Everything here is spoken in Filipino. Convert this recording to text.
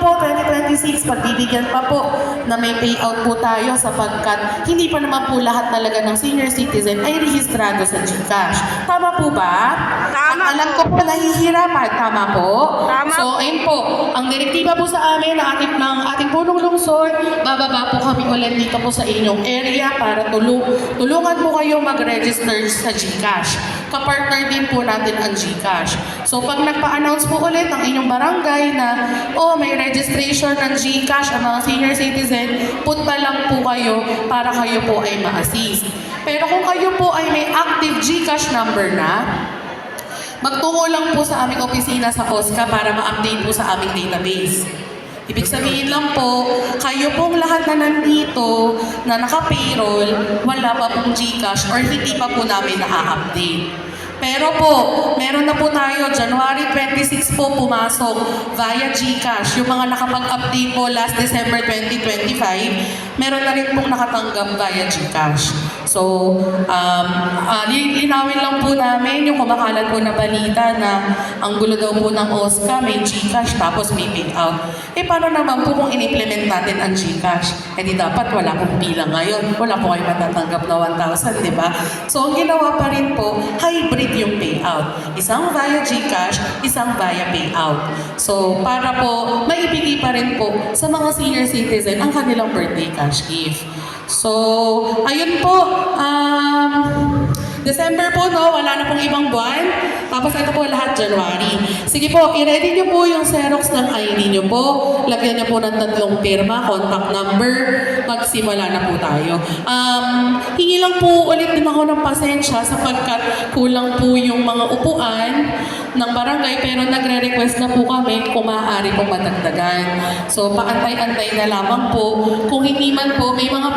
po, 2026, pagbibigyan pa po na may payout po tayo sapagkat hindi pa naman po lahat talaga ng senior citizen ay rehistrado sa GCash. Tama po ba? Tama At alam ko po nahihirapan. Tama po? Tama. So, ayun po. Ang direktiba po sa amin ng ating punong lungsod, bababa po kami ulit dito po sa inyong area para tulungan po kayo mag-register sa GCash. Kapartner din po natin ang GCash. So, pag nagpa-announce po ulit ang inyong barangay na, may registration ng GCash ang mga senior citizen, punta lang po kayo para kayo po ay ma-assist. Pero kung kayo po ay may active GCash number na, magtungo lang po sa aming opisina sa OSCA para ma-update po sa aming database. Ibig sabihin lang po, kayo pong lahat na nandito na naka-payroll, wala pa pong GCash or hindi pa po namin na-update. Pero po, meron na po tayo, January 26 po pumasok via GCash. Yung mga nakapag-update po last December 2025, meron na rin pong nakatanggap via GCash. So, linawin lang po namin yung kumakalat po na balita na ang gulo daw po ng OSCA, may GCash tapos may payout. Paano naman po kung in-implement natin ang GCash? Di dapat wala pong bilang ngayon. Wala po kayo matatanggap na 1,000, di ba? So, ang ginawa pa rin po, hybrid yung payout. Isang via GCash, isang via payout. So, para po, maibigay pa rin po sa mga senior citizen ang kanilang birthday cash gift. So, ayun po. December po, no? Wala na pong ibang buwan. Tapos ito po lahat January. Sige po, i-ready nyo po yung Xerox ng ID nyo po. Lagyan nyo po ng 3 pirma, contact number. Magsimula na po tayo. Hingi lang po ulit din ako ng pasensya sapagkat kulang po yung mga upuan ng barangay pero nagre-request na po kami kung maaari pong madagdagan. So, paantay-antay na lamang po. Kung hindi man po, may mga